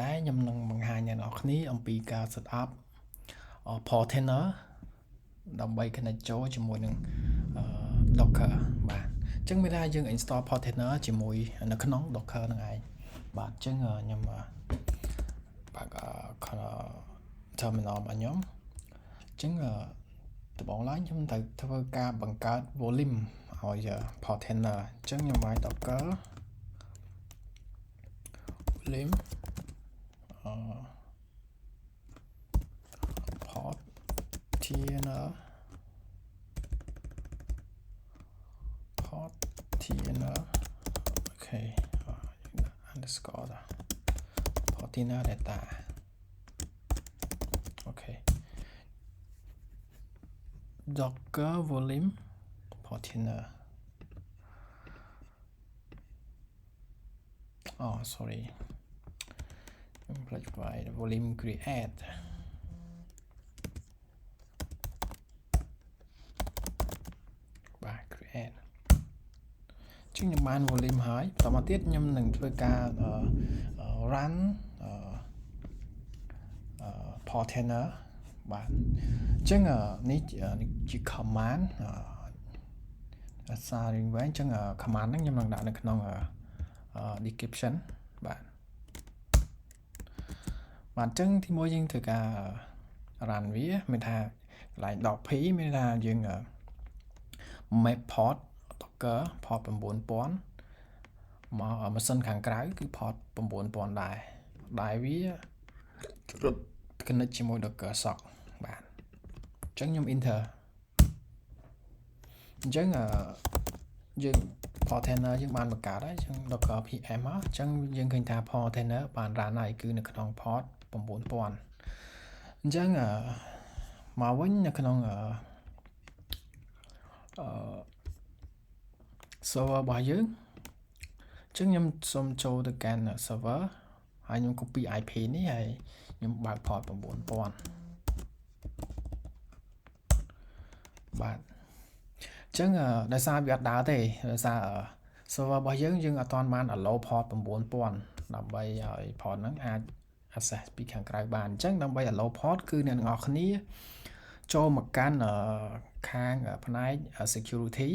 ដែរខ្ញុំនឹងបង្ហាញអ្នកនរគ្នាអំពីការ set up Portainer ដើម្បី connect ចូលជាមួយនឹង Docker បាទអញ្ចឹងមានថាយើង install Portainer ជាមួយនៅក្នុង Docker ហ្នឹងឯងបាទអញ្ចឹងខ្ញុំបើក terminal របស់ខ្ញុំអញ្ចឹងដំបូងឡើងខ្ញុំត្រូវធ្វើការបង្កើត volume ឲ្យ Portainer អញ្ចឹងខ្ញុំឲ្យ Docker volume Portainer okay underscore Portainer data okay Docker volume Portainer oh sorry provide volume create create ជាងខ្ញុំបាន volume ហើយបន្តមកទៀតខ្ញុំនឹងធ្វើការ run Portainer បាទអញ្ចឹងនេះជា command សាររៀងវែងអញ្ចឹង command ហ្នឹងខ្ញុំនឹងដាក់នៅក្នុង description បាទអញ្ចឹងទីមួយយើងធ្វើការ run វាមានថាកន្លែង .p មានថាយើង map port Docker port 9000មកម៉ាស៊ីនខាងក្រៅគឺ port 9000ដែរវា connect ជាមួយ Docker sock បាទអញ្ចឹងខ្ញុំ enter អញ្ចឹងយើង Portainer យើងបានបង្កើតហើយអញ្ចឹង Docker PM មកអញ្ចឹងយើងឃើញថា Portainer បាន run ហើយគឺនៅក្នុង port 9000អញ្ចឹងមកវិញនៅក្នុងserver របស់យើងអញ្ចឹងខ្ញុំសូមចូលទៅកាន់ server ហើយខ្ញុំ copy IP នេះហើយខ្ញុំបើក port 9000បាទអញ្ចឹងដោយសារវាអត់ដើរទេដោយសារ server របស់យើងអត់ទាន់បាន allow port 9000ដើម្បីឲ្យ port ហ្នឹងអាច access ពីខាងក្រៅបានអញ្ចឹងដើម្បី allow port គឺអ្នកទាំងអស់គ្នាចូលមកកាន់ខាងផ្នែក security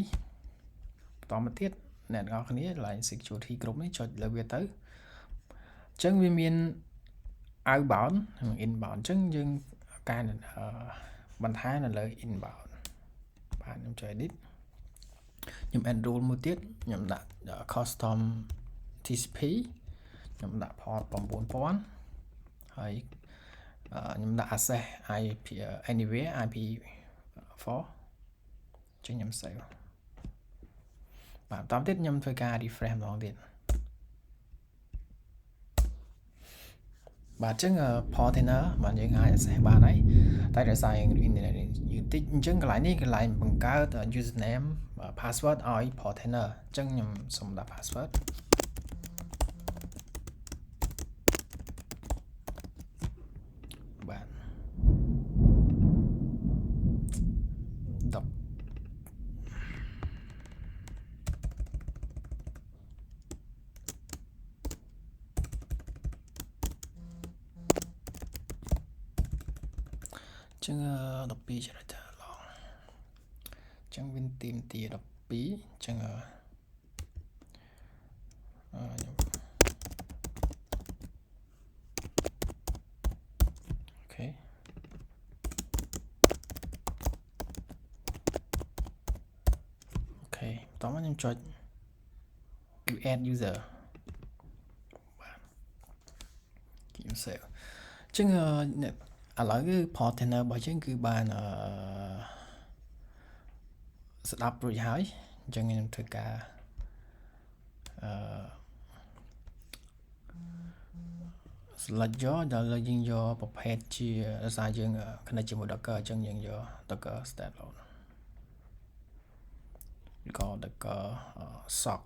បន្តមកទៀតអ្នកទាំងអស់គ្នា line security គ្រប់នេះចុចលើវាទៅអញ្ចឹងវាមាន outbound និង inbound អញ្ចឹងយើងការបន្ថែមនៅលើ inbound បាទខ្ញុំចុច edit ខ្ញុំ add rule មួយទៀតខ្ញុំដាក់ custom TCP ខ្ញុំដាក់ port 9000ហើយខ្ញុំដាក់ access IP anywhere IP4 ចឹងខ្ញុំ save បាទបន្តទៀតខ្ញុំធ្វើការ refresh ម្ដងទៀតបាទអញ្ចឹង Portainer បាទយើងអាច access បានហើយតែដោយសារយើង internet យូរតិចអញ្ចឹងកន្លែងនេះកន្លែងបង្កើត username password ឲ្យ Portainer អញ្ចឹងខ្ញុំសូមដាក់ password បាទចឹង12ចរិតឡងចឹងវាទីមទី12ចឹងខ្ញុំអូខេបន្តមកខ្ញុំចុច add user បាទខ្ញុំ save ចឹងឥឡូវគឺ Portainer របស់យើងគឺបានស្ដាប់រួចហើយអញ្ចឹងខ្ញុំធ្វើការselect យកដល់យើងយកប្រភេទជាដោយសារយើង connect ជាមួយ Docker អញ្ចឹងយើងយក Docker standalone ឬក៏ Docker sock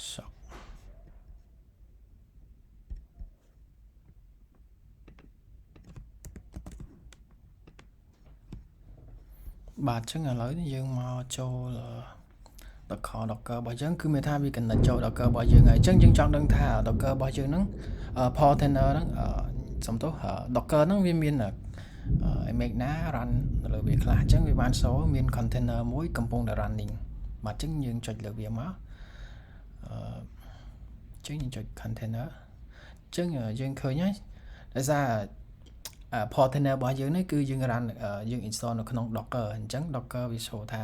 Shock បាទចឹងឥឡូវនេះយើងមកចូល Docker របស់យើងគឺមានថាវា connect ចូល Docker របស់យើងហើយអញ្ចឹងយើងចង់ដឹងថា Docker របស់យើងហ្នឹង Portainer ហ្នឹងសំទោស Docker ហ្នឹងវាមាន image ណា run នៅលើវាខ្លះអញ្ចឹងវាបាន show មាន container មួយកំពុងតែ running បាទអញ្ចឹងយើងចុចលើវាមកអញ្ចឹងយើងចុច container អញ្ចឹងយើងឃើញហើយដោយសារ Portainer របស់យើងនេះគឺយើង run យើង install នៅក្នុង Docker អញ្ចឹង Docker វា show ថា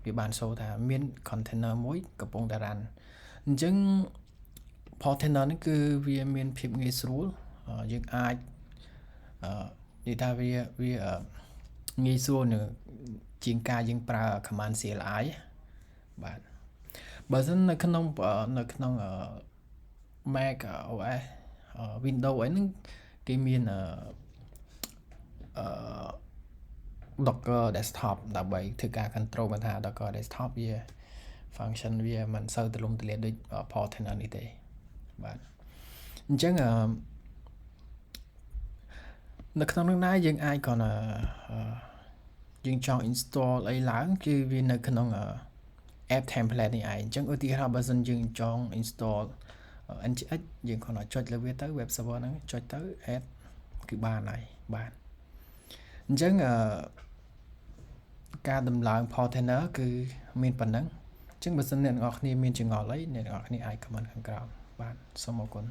វាបាន show ថាមាន container មួយកំពុងតែ run អញ្ចឹង Portainer នេះគឺវាមានភាពងាយស្រួលយើងអាចនិយាយថាវាងាយស្រួលនឹងជាងការយើងប្រើ command CLI បាទបើមិននៅក្នុង Mac OS Windows អីហ្នឹងគេមានDocker desktop ដើម្បីធ្វើការ control បានថា Docker desktop វា function វាមិនសូវទូលំទូលាយដូច Portainer នេះទេបាទអញ្ចឹងនៅក្នុងនោះណាយើងអាចគ្រាន់តែយើងចង់ install អីឡើងគឺវានៅក្នុង app template នេះឯងអញ្ចឹងឧទាហរណ៍បើសិនយើងចង់ install NGX យើងគ្រាន់តែចុចលើវាទៅ web server ហ្នឹងចុចទៅ add គឺបានហើយបាទអញ្ចឹងការដំឡើង Portainer គឺមានប៉ុណ្ណឹងអញ្ចឹងបើសិនអ្នកនរគ្នាមានចង្អល់អីអ្នកនរគ្នាអាច comment ខាងក្រោមបាទសូមអរគុណ